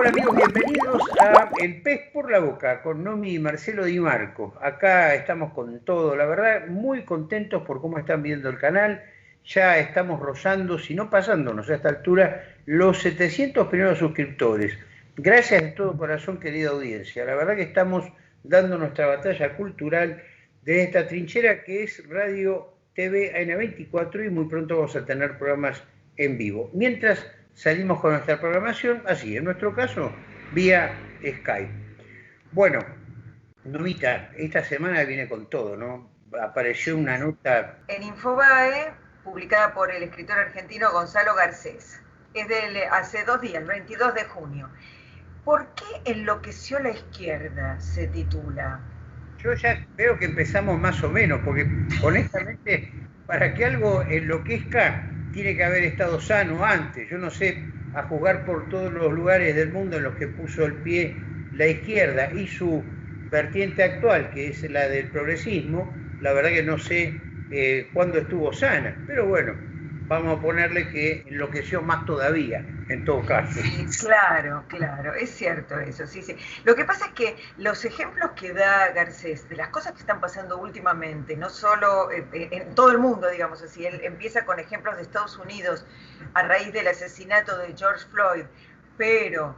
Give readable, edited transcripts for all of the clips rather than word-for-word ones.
Hola amigos, bienvenidos a El Pez por la Boca con Nomi y Marcelo Di Marco. Acá estamos con todo, la verdad, muy contentos por cómo están viendo el canal. Ya estamos rozando, si no pasándonos a esta altura, los 700 primeros suscriptores. Gracias de todo corazón, querida audiencia. La verdad que estamos dando nuestra batalla cultural de esta trinchera que es Radio TV AN24 y muy pronto vamos a tener programas en vivo. Mientras salimos con nuestra programación, así, en nuestro caso, vía Skype. Bueno, Novita, esta semana viene con todo, ¿no? Apareció una nota... En Infobae, publicada por el escritor argentino Gonzalo Garcés. Es de hace 2 días, el 22 de junio. ¿Por qué enloqueció la izquierda? Se titula. Yo ya veo que empezamos más o menos, porque honestamente, para que algo enloquezca, tiene que haber estado sano antes. Yo no sé, a juzgar por todos los lugares del mundo en los que puso el pie la izquierda y su vertiente actual, que es la del progresismo, la verdad que no sé cuándo estuvo sana. Pero bueno, vamos a ponerle que enloqueció más todavía, en todo caso. Sí, claro, es cierto eso, sí. Lo que pasa es que los ejemplos que da Garcés de las cosas que están pasando últimamente, no solo en todo el mundo, digamos así, él empieza con ejemplos de Estados Unidos a raíz del asesinato de George Floyd, pero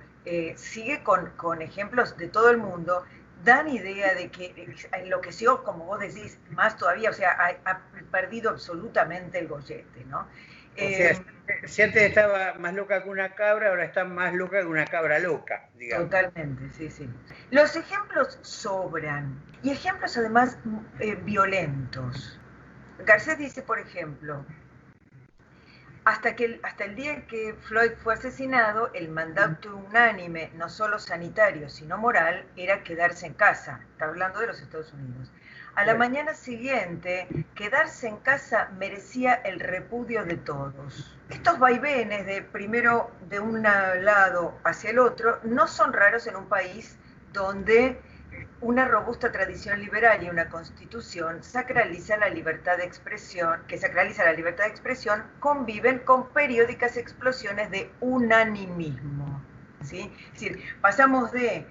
sigue con ejemplos de todo el mundo, dan idea de que enloqueció, como vos decís, más todavía, o sea, ha perdido absolutamente el gollete, ¿no? O sea, si antes estaba más loca que una cabra, ahora está más loca que una cabra loca, digamos. Totalmente, sí. Los ejemplos sobran, y ejemplos además violentos. Garcés dice, por ejemplo, hasta el día en que Floyd fue asesinado, el mandato unánime, no solo sanitario, sino moral, era quedarse en casa. Está hablando de los Estados Unidos. A la mañana siguiente, quedarse en casa merecía el repudio de todos. Estos vaivenes de primero de un lado hacia el otro no son raros en un país donde una robusta tradición liberal y una constitución sacraliza la libertad de expresión, conviven con periódicas explosiones de unanimismo. ¿Sí? Es decir, pasamos de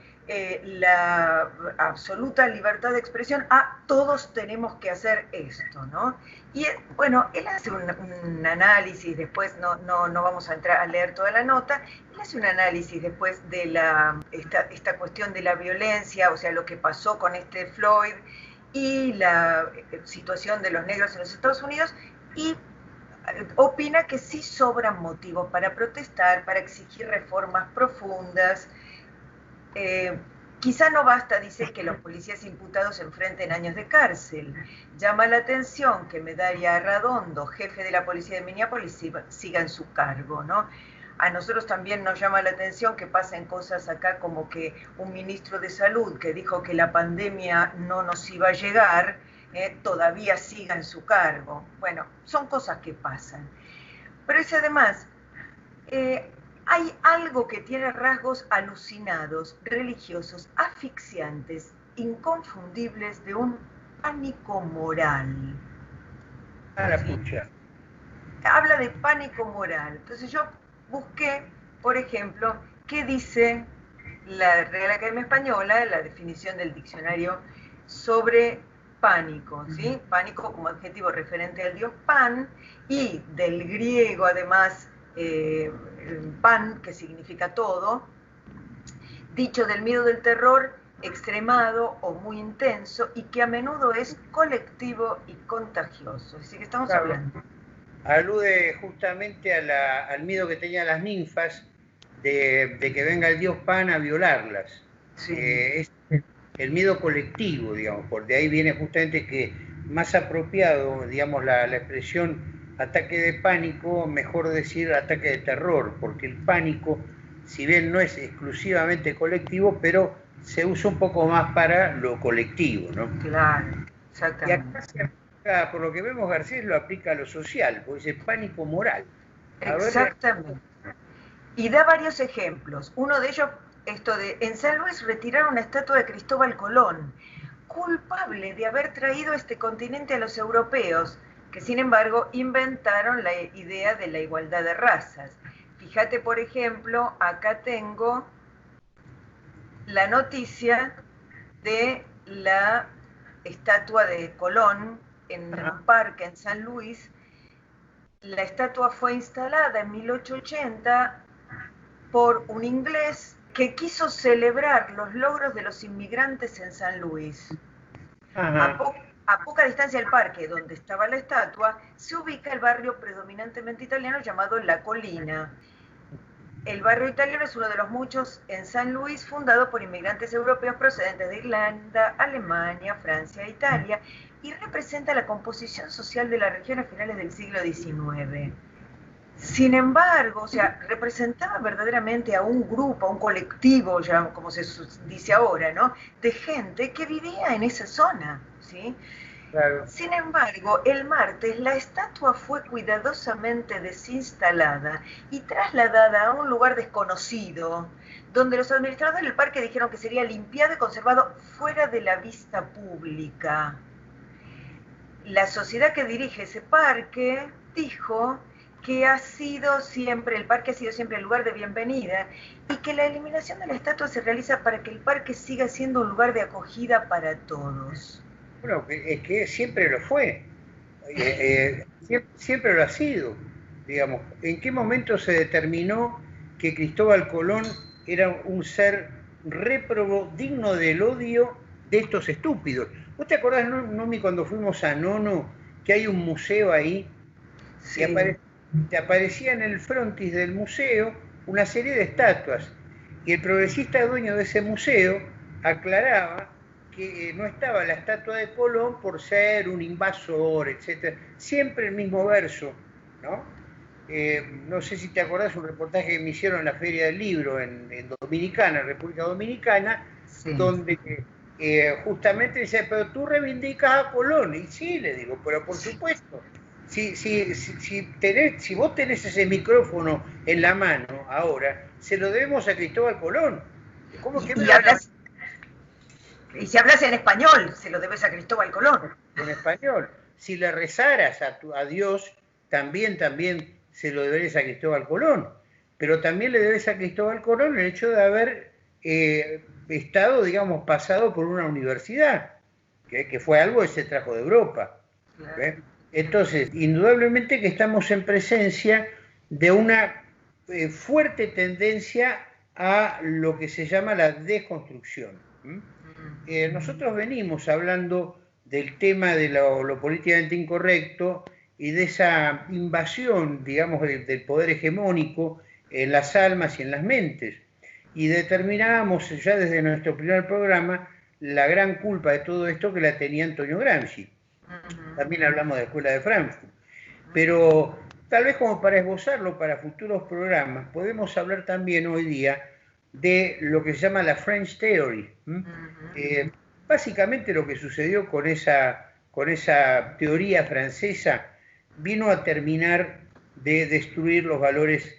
la absoluta libertad de expresión a todos tenemos que hacer esto, ¿no? Y bueno, él hace un análisis, después no vamos a entrar a leer toda la nota, él hace un análisis después de esta cuestión de la violencia, o sea, lo que pasó con este Floyd y la situación de los negros en los Estados Unidos, y opina que sí sobran motivos para protestar, para exigir reformas profundas. Quizá no basta, dice, que los policías imputados enfrenten años de cárcel. Llama la atención que Medalla Radondo, jefe de la policía de Minneapolis, siga en su cargo, ¿no? A nosotros también nos llama la atención que pasen cosas acá como que un ministro de salud que dijo que la pandemia no nos iba a llegar, todavía siga en su cargo. Bueno, son cosas que pasan. Pero es además... hay algo que tiene rasgos alucinados, religiosos, asfixiantes, inconfundibles, de un pánico moral. A la pucha. Habla de pánico moral. Entonces yo busqué, por ejemplo, qué dice la Real Academia Española, la definición del diccionario sobre pánico, ¿sí? Pánico como adjetivo referente al dios Pan, y del griego además pan, que significa todo, dicho del miedo del terror extremado o muy intenso y que a menudo es colectivo y contagioso. Así que estamos hablando. Alude justamente al miedo que tenían las ninfas de que venga el dios Pan a violarlas. Sí. Es el miedo colectivo, digamos, por de ahí viene justamente que más apropiado, digamos, la expresión ataque de pánico, mejor decir ataque de terror, porque el pánico, si bien no es exclusivamente colectivo, pero se usa un poco más para lo colectivo, ¿no? Claro, exactamente. Y acá se aplica, por lo que vemos, Garcés lo aplica a lo social, porque dice pánico moral. Exactamente. Y da varios ejemplos. Uno de ellos, esto de, en San Luis retiraron una estatua de Cristóbal Colón, culpable de haber traído este continente a los europeos, que sin embargo inventaron la idea de la igualdad de razas. Fíjate, por ejemplo, acá tengo la noticia de la estatua de Colón en un parque en San Luis. La estatua fue instalada en 1880 por un inglés que quiso celebrar los logros de los inmigrantes en San Luis. A poca distancia del parque donde estaba la estatua, se ubica el barrio predominantemente italiano llamado La Colina. El barrio italiano es uno de los muchos en San Luis, fundado por inmigrantes europeos procedentes de Irlanda, Alemania, Francia e Italia, y representa la composición social de la región a finales del siglo XIX. Sin embargo, o sea, representaba verdaderamente a un grupo, a un colectivo, ya como se dice ahora, ¿no?, de gente que vivía en esa zona, ¿sí? Claro. Sin embargo, el martes la estatua fue cuidadosamente desinstalada y trasladada a un lugar desconocido, donde los administradores del parque dijeron que sería limpiado y conservado fuera de la vista pública. La sociedad que dirige ese parque dijo que el parque ha sido siempre el lugar de bienvenida y que la eliminación de la estatua se realiza para que el parque siga siendo un lugar de acogida para todos. Bueno, es que siempre lo fue, siempre lo ha sido, digamos. ¿En qué momento se determinó que Cristóbal Colón era un ser réprobo, digno del odio de estos estúpidos? ¿Vos te acordás, Nomi, cuando fuimos a Nono, que hay un museo ahí? Sí. Te aparecía en el frontis del museo una serie de estatuas, y el progresista dueño de ese museo aclaraba que no estaba la estatua de Colón por ser un invasor, etc. Siempre el mismo verso, ¿no? No sé si te acordás un reportaje que me hicieron en la Feria del Libro en Dominicana, República Dominicana, sí, donde justamente decía, pero tú reivindicas a Colón. Y sí, le digo, pero por supuesto, si vos tenés ese micrófono en la mano ahora, se lo debemos a Cristóbal Colón. ¿Cómo que y si hablas en español, se lo debes a Cristóbal Colón. En español. Si le rezaras a Dios, también se lo debes a Cristóbal Colón. Pero también le debes a Cristóbal Colón el hecho de haber estado, digamos, pasado por una universidad, que fue algo que se trajo de Europa. Claro. Entonces, indudablemente que estamos en presencia de una fuerte tendencia a lo que se llama la desconstrucción. Nosotros venimos hablando del tema de lo políticamente incorrecto y de esa invasión, digamos, del poder hegemónico en las almas y en las mentes. Y determinábamos ya desde nuestro primer programa la gran culpa de todo esto que la tenía Antonio Gramsci. También hablamos de la Escuela de Frankfurt. Pero tal vez como para esbozarlo para futuros programas, podemos hablar también hoy día de lo que se llama la French Theory. Básicamente lo que sucedió con esa teoría francesa vino a terminar de destruir los valores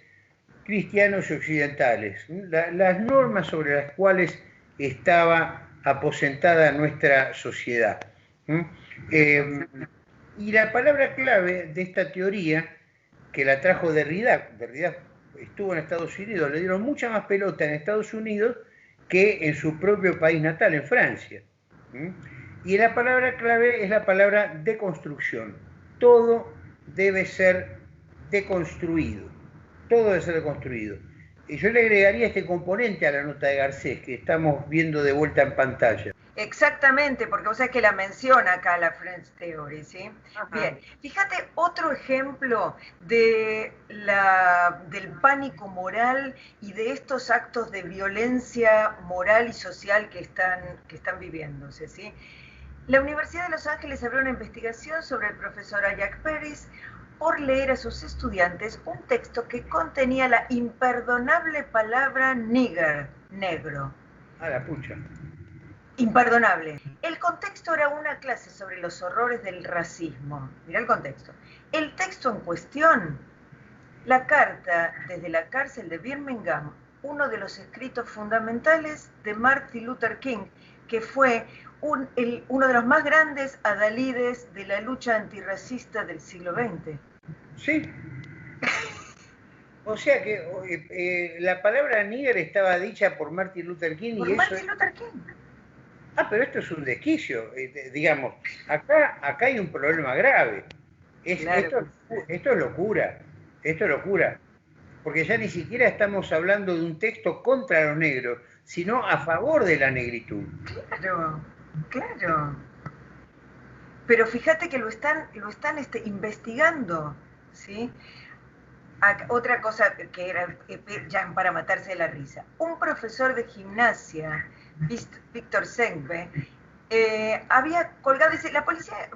cristianos y occidentales, las normas sobre las cuales estaba aposentada nuestra sociedad. Y la palabra clave de esta teoría, que la trajo Derrida estuvo en Estados Unidos, le dieron mucha más pelota en Estados Unidos que en su propio país natal, en Francia. Y la palabra clave es la palabra deconstrucción. Todo debe ser deconstruido. Todo debe ser deconstruido. Y yo le agregaría este componente a la nota de Garcés, que estamos viendo de vuelta en pantalla. Exactamente, porque vos sabés que la menciona acá la French Theory, ¿sí? Ajá. Bien, fíjate otro ejemplo del pánico moral y de estos actos de violencia moral y social que están viviéndose, ¿sí? La Universidad de Los Ángeles abrió una investigación sobre el profesor Ayak Peris por leer a sus estudiantes un texto que contenía la imperdonable palabra nigger, negro. Ah, la pucha. Imperdonable. El contexto era una clase sobre los horrores del racismo. Mirá el contexto. El texto en cuestión, la carta desde la cárcel de Birmingham, uno de los escritos fundamentales de Martin Luther King, que fue uno de los más grandes adalides de la lucha antirracista del siglo XX. Sí. O sea que la palabra nigger estaba dicha por Martin Luther King Por y eso... Martin Luther King. Ah, pero esto es un desquicio, digamos, acá hay un problema grave. Claro que Esto es locura, esto es locura, porque ya ni siquiera estamos hablando de un texto contra los negros, sino a favor de la negritud. claro, claro. Pero fíjate que lo están investigando, ¿sí? Otra cosa que era ya para matarse de la risa. Un profesor de gimnasia, Víctor Sengbe, había colgado, dice, la policía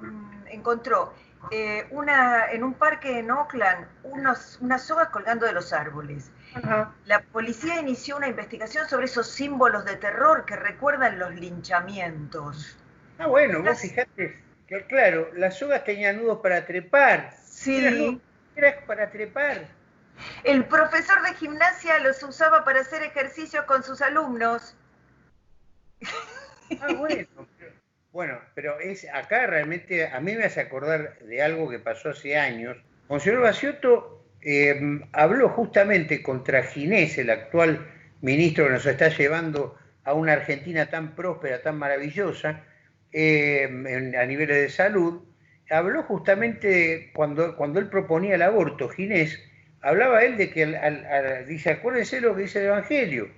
encontró en un parque en Oakland unas sogas colgando de los árboles. Ajá. La policía inició una investigación sobre esos símbolos de terror que recuerdan los linchamientos. Ah, bueno, vos fijate que, claro, las sogas tenían nudos para trepar. Sí. Eran para trepar. El profesor de gimnasia los usaba para hacer ejercicios con sus alumnos. Ah, pero acá realmente a mí me hace acordar de algo que pasó hace años. Monseñor Baciotto habló justamente contra Ginés, el actual ministro que nos está llevando a una Argentina tan próspera, tan maravillosa, a niveles de salud. Habló justamente cuando él proponía el aborto, Ginés, hablaba él de que, dice, acuérdense lo que dice el Evangelio,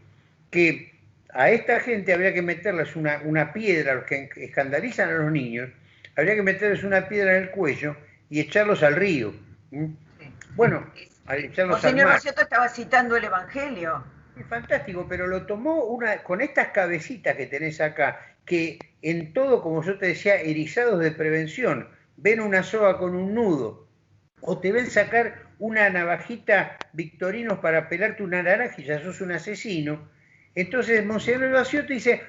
que a esta gente habría que meterles una piedra, a los que escandalizan a los niños, habría que meterles una piedra en el cuello y echarlos al río. ¿Mm? Sí. Bueno, echarlos al mar. Señor Baciotto estaba citando el Evangelio. Es fantástico, pero lo tomó con estas cabecitas que tenés acá, que en todo, como yo te decía, erizados de prevención, ven una soga con un nudo, o te ven sacar una navajita Victorinos para pelarte una naranja y ya sos un asesino. Entonces Monseñor Baciotto dice,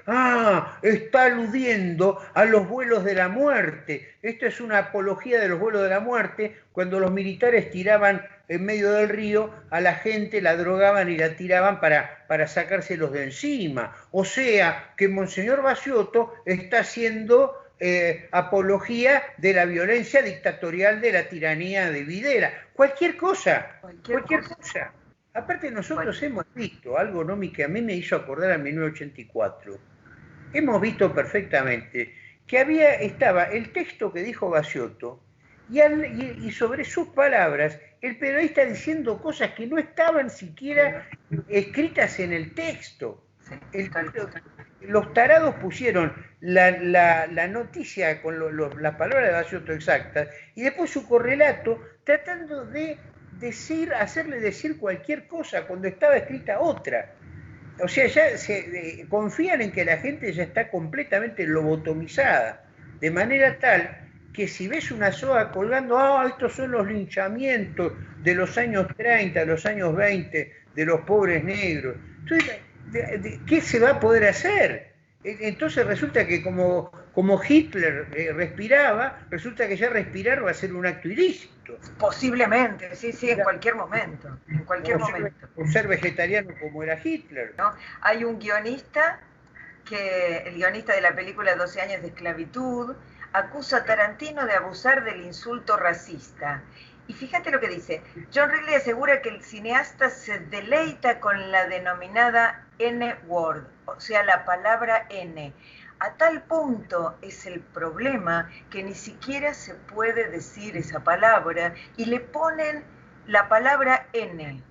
está aludiendo a los vuelos de la muerte. Esto es una apología de los vuelos de la muerte, cuando los militares tiraban en medio del río a la gente, la drogaban y la tiraban para sacárselos de encima. O sea, que Monseñor Baciotto está haciendo apología de la violencia dictatorial de la tiranía de Videla. Cualquier cosa. Aparte nosotros hemos visto algo, Nomi, que a mí me hizo acordar a 1984. Hemos visto perfectamente que estaba el texto que dijo Baciotto y sobre sus palabras el periodista diciendo cosas que no estaban siquiera escritas en el texto. Los tarados pusieron la noticia con las palabras de Baciotto exactas y después su correlato tratando de hacerle decir cualquier cosa cuando estaba escrita otra. O sea, ya confían en que la gente ya está completamente lobotomizada, de manera tal que si ves una soga colgando, estos son los linchamientos de los años 30, de los años 20, de los pobres negros. Entonces, ¿qué se va a poder hacer? Entonces resulta que como Hitler respiraba, resulta que ya respirar va a ser un acto ilícito. Posiblemente, sí, en cualquier momento. En cualquier momento. Por ser vegetariano como era Hitler. ¿No? Hay un guionista, el guionista de la película 12 años de esclavitud, acusa a Tarantino de abusar del insulto racista. Y fíjate lo que dice. John Ridley asegura que el cineasta se deleita con la denominada N-word, o sea, la palabra N. A tal punto es el problema que ni siquiera se puede decir esa palabra y le ponen la palabra N.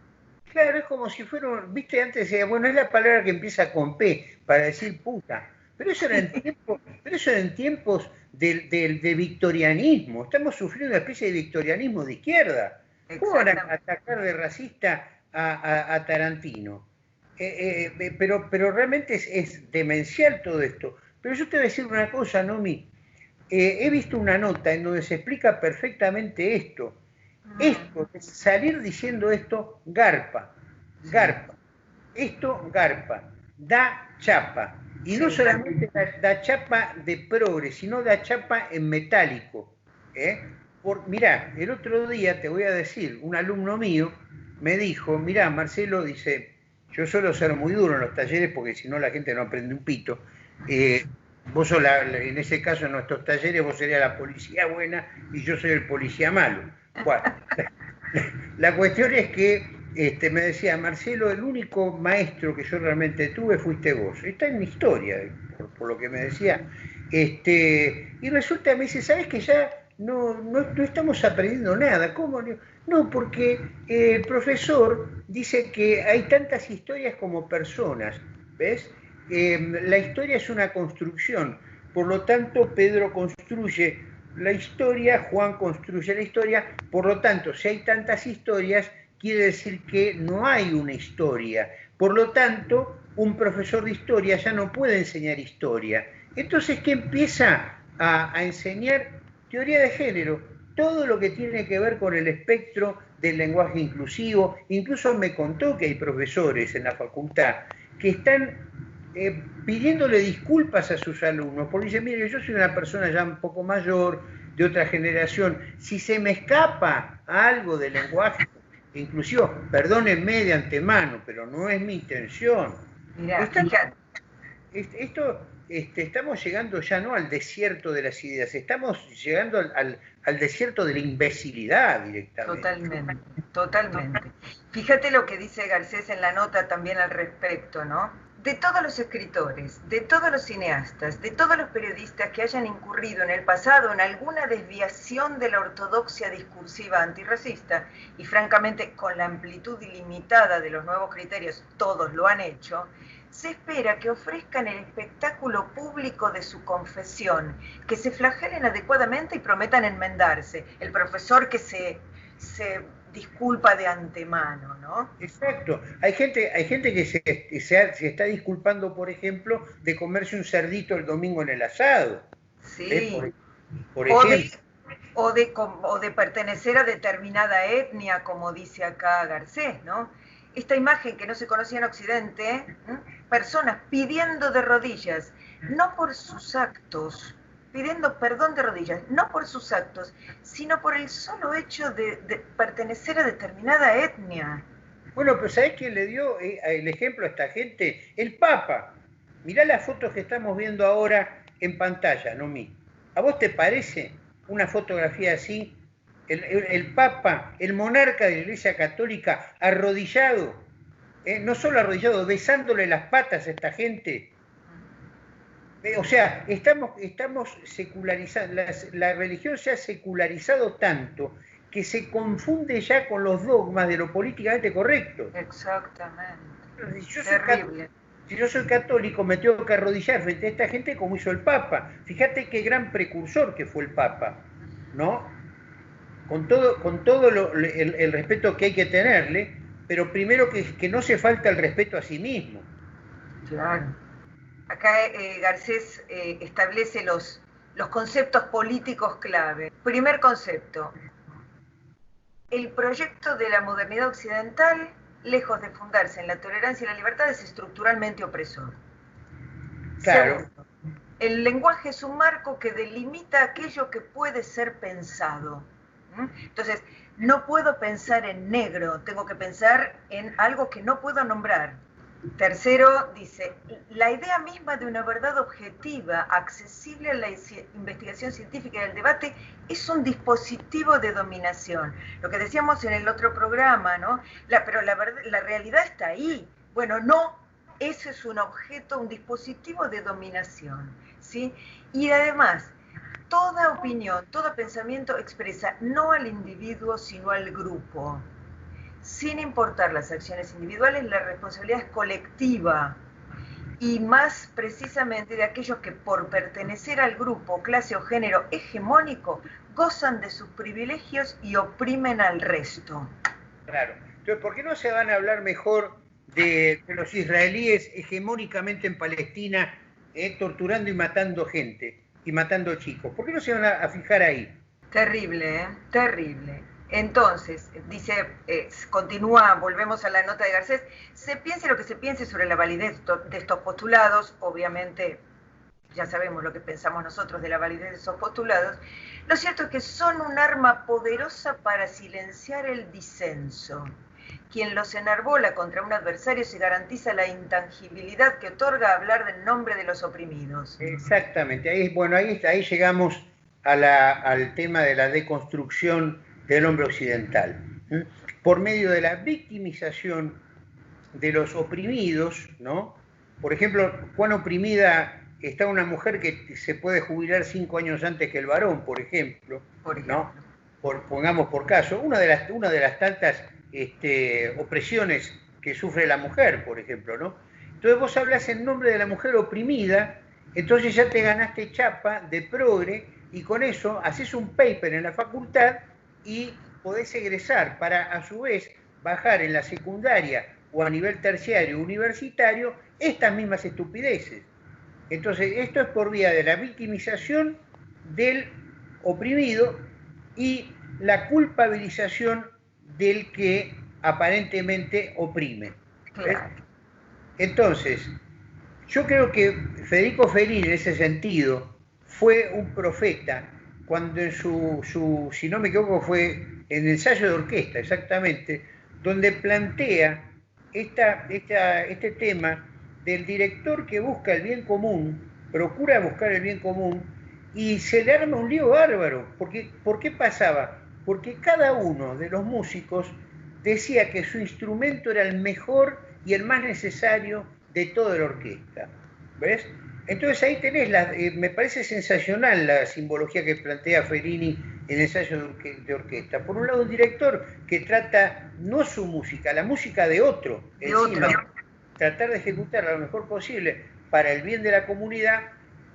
Claro, es como si fuera, viste, antes decía, bueno, es la palabra que empieza con P para decir puta. Pero eso era en tiempos del victorianismo. Estamos sufriendo una especie de victorianismo de izquierda. ¿Cómo van a atacar de racista a Tarantino? Pero realmente es demencial todo esto. Pero yo te voy a decir una cosa, Nomi. He visto una nota en donde se explica perfectamente esto. Salir diciendo esto, garpa. Esto garpa. Da chapa. Y no solamente da chapa de progre, sino da chapa en metálico. Mirá, el otro día te voy a decir, un alumno mío me dijo, mirá, Marcelo, dice, yo suelo ser muy duro en los talleres porque si no la gente no aprende un pito. Vos sos en ese caso en nuestros talleres vos serías la policía buena y yo soy el policía malo. Bueno, la cuestión es que me decía, Marcelo, el único maestro que yo realmente tuve fuiste vos. Está en mi historia, por lo que me decía. Y resulta, me dice, ¿sabes que ya no estamos aprendiendo nada? ¿Cómo? No, porque el profesor dice que hay tantas historias como personas, ¿ves? La historia es una construcción, por lo tanto Pedro construye la historia, Juan construye la historia, por lo tanto, si hay tantas historias, quiere decir que no hay una historia. Por lo tanto, un profesor de historia ya no puede enseñar historia. Entonces, ¿qué empieza a enseñar? Teoría de género, todo lo que tiene que ver con el espectro del lenguaje inclusivo. Incluso me contó que hay profesores en la facultad que están pidiéndole disculpas a sus alumnos, porque dicen, mire, yo soy una persona ya un poco mayor, de otra generación, si se me escapa algo del lenguaje inclusivo, perdónenme de antemano, pero no es mi intención. Mirá, fíjate. Estamos llegando ya no al desierto de las ideas, estamos llegando al desierto de la imbecilidad directamente. Totalmente, totalmente. Fíjate lo que dice Garcés en la nota también al respecto, ¿no? De todos los escritores, de todos los cineastas, de todos los periodistas que hayan incurrido en el pasado en alguna desviación de la ortodoxia discursiva antirracista, y francamente con la amplitud ilimitada de los nuevos criterios todos lo han hecho, se espera que ofrezcan el espectáculo público de su confesión, que se flagelen adecuadamente y prometan enmendarse. El profesor que se disculpa de antemano, ¿no? Exacto. Hay gente que se está disculpando, por ejemplo, de comerse un cerdito el domingo en el asado. Sí. Por ejemplo. O de pertenecer a determinada etnia, como dice acá Garcés, ¿no? Esta imagen que no se conocía en Occidente, ¿eh? Personas pidiendo de rodillas, no por sus actos, pidiendo perdón de rodillas, no por sus actos, sino por el solo hecho de pertenecer a determinada etnia. Bueno, pero ¿sabés quién le dio el ejemplo a esta gente? El Papa. Mirá las fotos que estamos viendo ahora en pantalla, Nomi. ¿A vos te parece una fotografía así? El Papa, el monarca de la Iglesia Católica, arrodillado, no solo arrodillado, besándole las patas a esta gente. O sea, estamos secularizando, la religión se ha secularizado tanto que se confunde ya con los dogmas de lo políticamente correcto. Exactamente. Si yo soy católico, me tengo que arrodillar frente a esta gente como hizo el Papa. Fíjate qué gran precursor que fue el Papa, ¿no? Con todo el respeto que hay que tenerle, pero primero que no se falta el respeto a sí mismo. Claro. Acá Garcés establece los conceptos políticos clave. Primer concepto, el proyecto de la modernidad occidental, lejos de fundarse en la tolerancia y la libertad, es estructuralmente opresor. Claro. Segundo, el lenguaje es un marco que delimita aquello que puede ser pensado. Entonces, no puedo pensar en negro, tengo que pensar en algo que no puedo nombrar. Tercero, dice, la idea misma de una verdad objetiva, accesible a la investigación científica y al debate, es un dispositivo de dominación. Lo que decíamos en el otro programa, ¿no? Pero la realidad está ahí. Bueno, no, ese es un objeto, un dispositivo de dominación, ¿sí? Y además, toda opinión, todo pensamiento expresa no al individuo, sino al grupo. Sin importar las acciones individuales, la responsabilidad es colectiva y más precisamente de aquellos que por pertenecer al grupo, clase o género hegemónico gozan de sus privilegios y oprimen al resto. Claro. Entonces, ¿por qué no se van a hablar mejor de los israelíes hegemónicamente en Palestina torturando y matando gente y matando chicos? ¿Por qué no se van a fijar ahí? Terrible, ¿eh? Terrible. Entonces, dice, continúa, volvemos a la nota de Garcés, se piense lo que se piense sobre la validez de estos postulados, obviamente ya sabemos lo que pensamos nosotros de la validez de esos postulados, lo cierto es que son un arma poderosa para silenciar el disenso. Quien los enarbola contra un adversario se garantiza la intangibilidad que otorga hablar del nombre de los oprimidos. Exactamente, ahí llegamos al tema de la deconstrucción del hombre occidental. por medio de la victimización de los oprimidos, ¿no? Por ejemplo, cuán oprimida está una mujer que se puede jubilar 5 años antes que el varón, por ejemplo, ¿no? Pongamos por caso, una de las tantas opresiones que sufre la mujer, por ejemplo, ¿no? Entonces vos hablas en nombre de la mujer oprimida, entonces ya te ganaste chapa de progre y con eso haces un paper en la facultad y podés egresar para a su vez bajar en la secundaria o a nivel terciario universitario estas mismas estupideces. Entonces, esto es por vía de la victimización del oprimido y la culpabilización del que aparentemente oprime. Claro. Entonces, yo creo que Federico Fellini en ese sentido fue un profeta cuando en si no me equivoco, fue en el ensayo de orquesta, exactamente, donde plantea este tema del director que busca el bien común, procura buscar el bien común, y se le arma un lío bárbaro. ¿Por qué pasaba? Porque cada uno de los músicos decía que su instrumento era el mejor y el más necesario de toda la orquesta. ¿Ves? Entonces ahí tenés, me parece sensacional la simbología que plantea Fellini en el ensayo de orquesta. Por un lado, un director que trata no su música, la música de otro, tratar de ejecutarla lo mejor posible para el bien de la comunidad,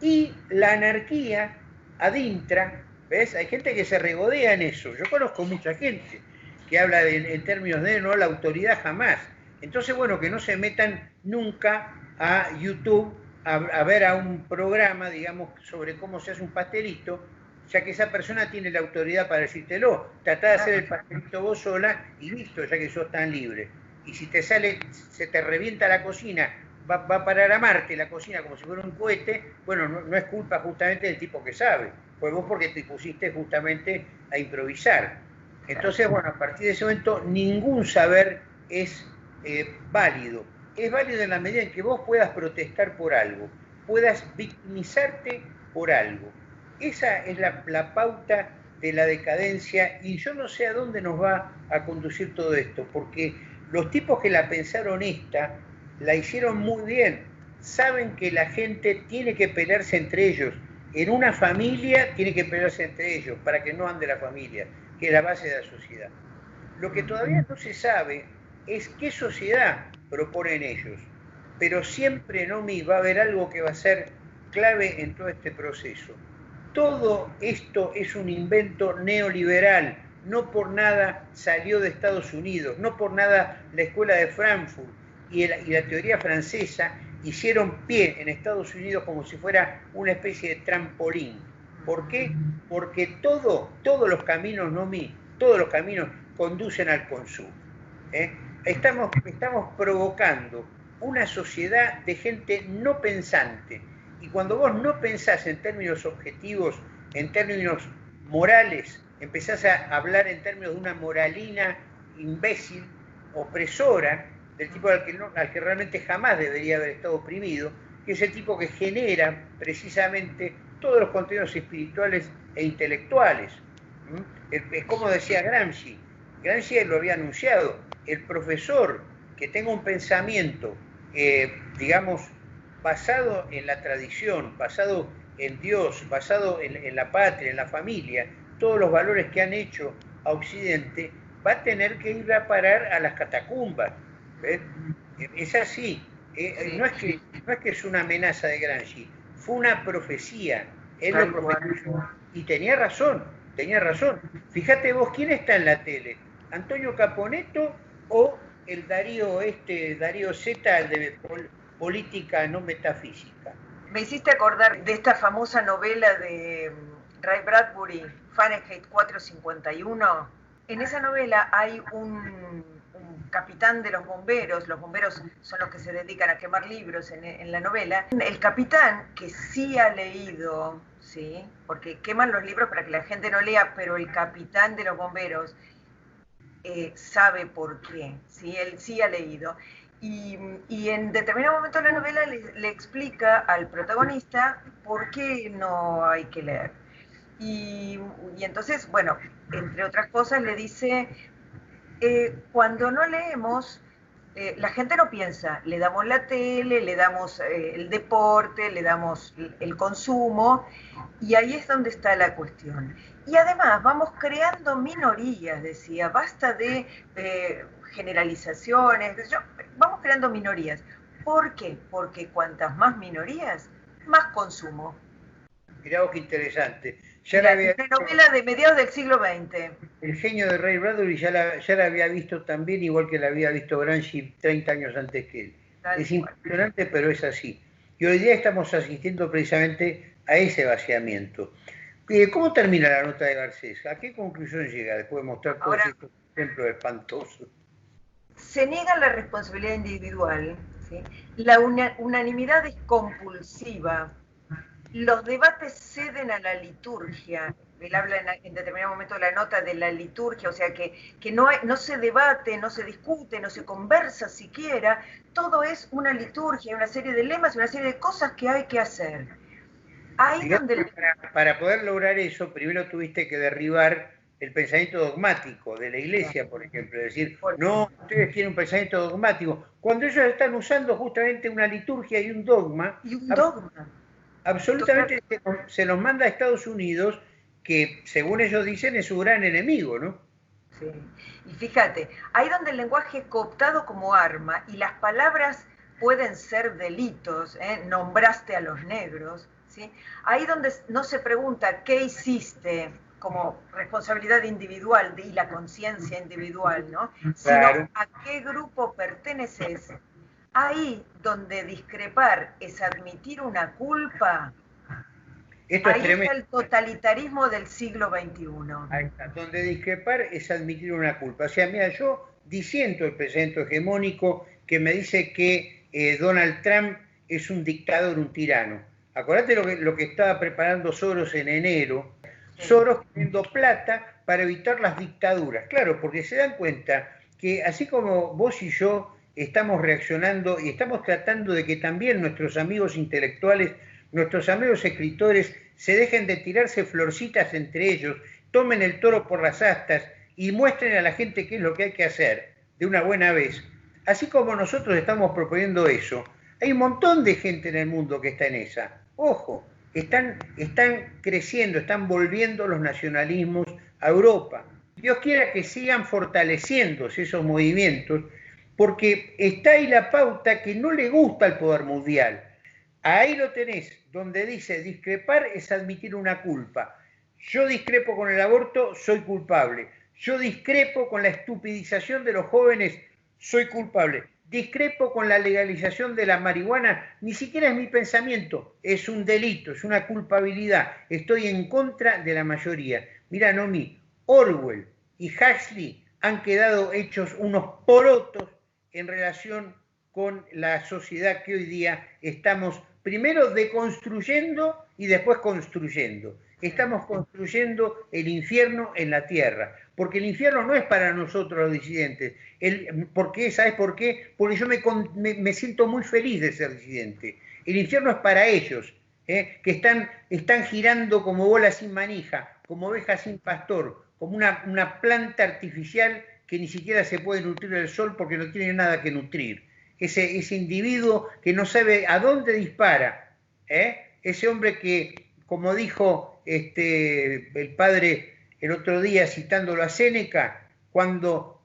y la anarquía adintra, ¿ves? Hay gente que se regodea en eso. Yo conozco mucha gente que habla en términos de no la autoridad jamás. Entonces, bueno, que no se metan nunca a YouTube a ver a un programa, digamos, sobre cómo se hace un pastelito, ya que esa persona tiene la autoridad para decírtelo. Tratá de hacer el pastelito vos sola y listo, ya que sos tan libre. Y si te sale, se te revienta la cocina, va a parar a Marte la cocina como si fuera un cohete, bueno, no es culpa justamente del tipo que sabe, fue vos porque te pusiste justamente a improvisar. Entonces, bueno, a partir de ese momento ningún saber es válido. Es válido en la medida en que vos puedas protestar por algo, puedas victimizarte por algo. Esa es la pauta de la decadencia, y yo no sé a dónde nos va a conducir todo esto, porque los tipos que la pensaron esta, la hicieron muy bien. Saben que la gente tiene que pelearse entre ellos. En una familia tiene que pelearse entre ellos para que no ande la familia, que es la base de la sociedad. Lo que todavía no se sabe es qué sociedad proponen ellos, pero siempre va a haber algo que va a ser clave en todo este proceso. Todo esto es un invento neoliberal, no por nada salió de Estados Unidos, no por nada la escuela de Frankfurt y la teoría francesa hicieron pie en Estados Unidos como si fuera una especie de trampolín. ¿Por qué? Porque todos los caminos, todos los caminos conducen al consumo. Estamos provocando una sociedad de gente no pensante, y cuando vos no pensás en términos objetivos, en términos morales, empezás a hablar en términos de una moralina imbécil, opresora, del tipo al que realmente jamás debería haber estado oprimido, que es el tipo que genera precisamente todos los contenidos espirituales e intelectuales. Es como decía Gramsci lo había anunciado, el profesor que tenga un pensamiento, digamos, basado en la tradición, basado en Dios, basado en la patria, en la familia, todos los valores que han hecho a Occidente, va a tener que ir a parar a las catacumbas. Es así. No es que es una amenaza de Gramsci, fue una profecía. Él lo profetizó y tenía razón. Fíjate vos, ¿quién está en la tele? ¿Antonio Caponetto o el Darío Z, el de política no metafísica? Me hiciste acordar de esta famosa novela de Ray Bradbury, Fahrenheit 451. En esa novela hay un capitán de los bomberos son los que se dedican a quemar libros en la novela. El capitán, que sí ha leído, ¿sí? Porque queman los libros para que la gente no lea, pero el capitán de los bomberos sabe por qué, ¿sí? Él sí ha leído. Y en determinado momento de la novela le explica al protagonista por qué no hay que leer. Y entonces, bueno, entre otras cosas le dice, cuando no leemos, la gente no piensa, le damos la tele, le damos el deporte, le damos el consumo, y ahí es donde está la cuestión. Y además vamos creando minorías, decía, basta de generalizaciones, vamos creando minorías. ¿Por qué? Porque cuantas más minorías, más consumo. Mirá vos qué interesante. Mirá, una novela de mediados del siglo XX. El genio de Ray Bradbury ya la había visto también, igual que la había visto Gramsci 30 años antes que él. Es impresionante, pero es así. Y hoy día estamos asistiendo precisamente a ese vaciamiento. ¿Cómo termina la nota de Garcés? ¿A qué conclusión llega después de mostrar todos estos ejemplos espantosos? Se niega la responsabilidad individual, ¿sí? La unanimidad es compulsiva, los debates ceden a la liturgia. Él habla en determinado momento de la nota de la liturgia, o sea que no se debate, no se discute, no se conversa siquiera, todo es una liturgia, una serie de lemas, una serie de cosas que hay que hacer. Ahí donde... para poder lograr eso, primero tuviste que derribar el pensamiento dogmático de la Iglesia, por ejemplo, es decir, no, ustedes tienen un pensamiento dogmático, cuando ellos están usando justamente una liturgia y un dogma. Y un dogma. Absolutamente se los manda a Estados Unidos, que según ellos dicen es su gran enemigo, ¿no? Sí, y fíjate, ahí donde el lenguaje es cooptado como arma y las palabras pueden ser delitos, nombraste a los negros, ¿sí? Ahí donde no se pregunta qué hiciste como responsabilidad individual y la conciencia individual, ¿no? Claro. Sino a qué grupo perteneces. Ahí donde discrepar es admitir una culpa, esto ahí está el totalitarismo del siglo XXI. Ahí está, donde discrepar es admitir una culpa. O sea, mira, yo disiento el pensamiento hegemónico que me dice que Donald Trump es un dictador, un tirano. Acordate lo que estaba preparando Soros en enero. Sí. Soros poniendo plata para evitar las dictaduras. Claro, porque se dan cuenta que así como vos y yo estamos reaccionando y estamos tratando de que también nuestros amigos intelectuales, nuestros amigos escritores, se dejen de tirarse florcitas entre ellos, tomen el toro por las astas y muestren a la gente qué es lo que hay que hacer de una buena vez. Así como nosotros estamos proponiendo eso, hay un montón de gente en el mundo que está en esa. Ojo, están creciendo, están volviendo los nacionalismos a Europa. Dios quiera que sigan fortaleciéndose esos movimientos, porque está ahí la pauta que no le gusta al poder mundial. Ahí lo tenés, donde dice discrepar es admitir una culpa. Yo discrepo con el aborto, soy culpable. Yo discrepo con la estupidización de los jóvenes, soy culpable. Discrepo con la legalización de la marihuana, ni siquiera es mi pensamiento, es un delito, es una culpabilidad. Estoy en contra de la mayoría. Mirá, Nomi, Orwell y Huxley han quedado hechos unos porotos en relación con la sociedad que hoy día estamos primero deconstruyendo y después construyendo. Estamos construyendo el infierno en la tierra, porque el infierno no es para nosotros los disidentes. ¿Sabes por qué? Porque yo me siento muy feliz de ser disidente. El infierno es para ellos, que están girando como bolas sin manija, como ovejas sin pastor, como una planta artificial que ni siquiera se puede nutrir del sol porque no tiene nada que nutrir. Ese individuo que no sabe a dónde dispara, ese hombre que, como dijo el padre el otro día citándolo a Séneca, cuando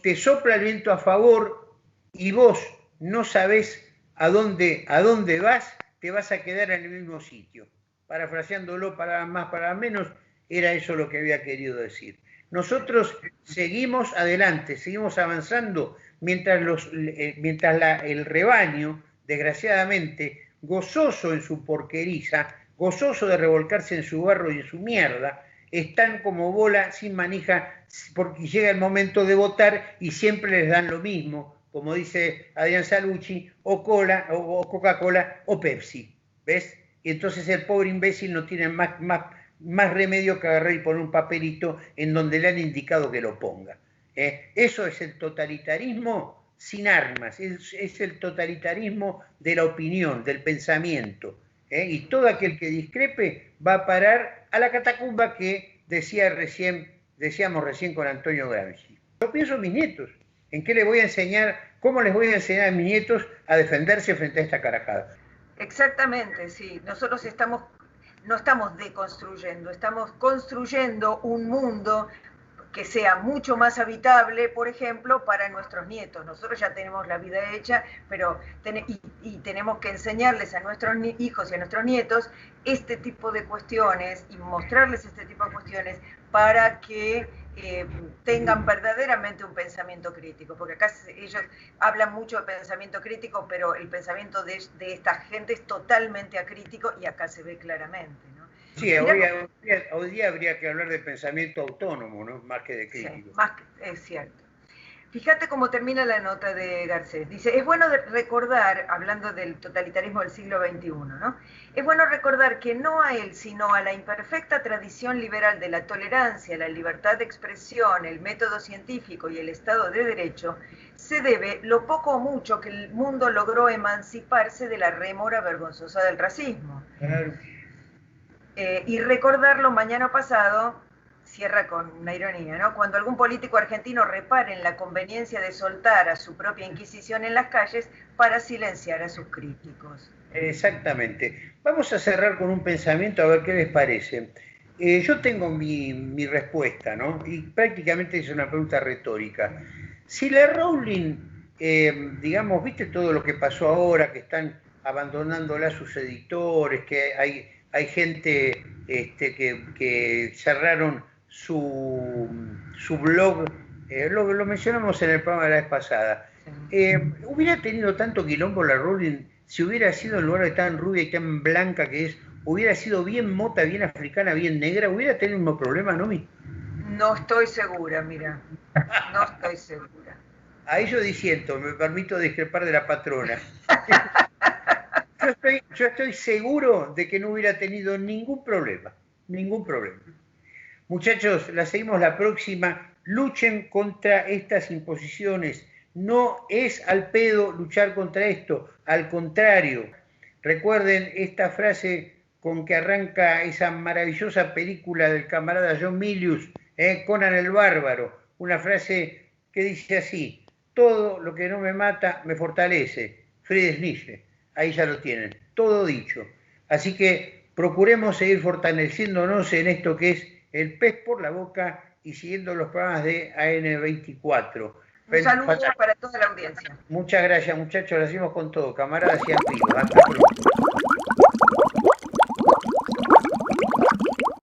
te sopla el viento a favor y vos no sabés a dónde vas, te vas a quedar en el mismo sitio. Parafraseándolo para más, para menos, era eso lo que había querido decir. Nosotros seguimos adelante, seguimos avanzando, mientras el rebaño, desgraciadamente, gozoso en su porqueriza, gozoso de revolcarse en su barro y en su mierda, están como bola sin manija porque llega el momento de votar y siempre les dan lo mismo, como dice Adrián Salucci, o cola, o Coca-Cola, o Pepsi, ¿ves? Y entonces el pobre imbécil no tiene más remedio que agarrar y poner un papelito en donde le han indicado que lo ponga. Eso es el totalitarismo sin armas, es el totalitarismo de la opinión, del pensamiento. Y todo aquel que discrepe va a parar a la catacumba que decíamos recién con Antonio Gramsci. Yo pienso en mis nietos. ¿En qué les voy a enseñar? ¿Cómo les voy a enseñar a mis nietos a defenderse frente a esta carajada? Exactamente, sí. Nosotros no estamos deconstruyendo, estamos construyendo un mundo que sea mucho más habitable, por ejemplo, para nuestros nietos. Nosotros ya tenemos la vida hecha, pero tenemos que enseñarles a nuestros hijos y a nuestros nietos este tipo de cuestiones y mostrarles este tipo de cuestiones para que tengan verdaderamente un pensamiento crítico, porque acá ellos hablan mucho de pensamiento crítico, pero el pensamiento de esta gente es totalmente acrítico y acá se ve claramente, ¿no? Sí, hoy día habría que hablar de pensamiento autónomo, ¿no? Más que de crítico. Sí, es cierto. Fíjate cómo termina la nota de Garcés. Dice, es bueno recordar, hablando del totalitarismo del siglo XXI, ¿no? Es bueno recordar que no a él, sino a la imperfecta tradición liberal de la tolerancia, la libertad de expresión, el método científico y el Estado de Derecho, se debe lo poco o mucho que el mundo logró emanciparse de la rémora vergonzosa del racismo. Claro. Y recordarlo mañana pasado, cierra con una ironía, ¿no? Cuando algún político argentino repare en la conveniencia de soltar a su propia Inquisición en las calles para silenciar a sus críticos. Exactamente. Vamos a cerrar con un pensamiento a ver qué les parece. Yo tengo mi respuesta, ¿no? Y prácticamente es una pregunta retórica. Si la Rowling, digamos, viste todo lo que pasó ahora, que están abandonándola sus editores, que hay gente que cerraron su blog, lo mencionamos en el programa de la vez pasada. Hubiera tenido tanto quilombo la Rowling si hubiera sido, en lugar de tan rubia y tan blanca que es, hubiera sido bien mota, bien africana, bien negra, hubiera tenido el mismo problema, ¿no? No estoy segura, mira. No estoy segura. A ello disiento, me permito discrepar de la patrona. Yo estoy seguro de que no hubiera tenido ningún problema. Ningún problema. Muchachos, la seguimos la próxima. Luchen contra estas imposiciones. No es al pedo luchar contra esto. Al contrario, recuerden esta frase con que arranca esa maravillosa película del camarada John Milius, Conan el Bárbaro. Una frase que dice así: todo lo que no me mata me fortalece. Friedrich Nietzsche. Ahí ya lo tienen. Todo dicho. Así que procuremos seguir fortaleciéndonos en esto que es el pez por la boca y siguiendo los programas de AN24. Un saludo para toda la audiencia. Muchas gracias, muchachos. Lo hacemos con todo. Camaradas y amigos. Hasta pronto.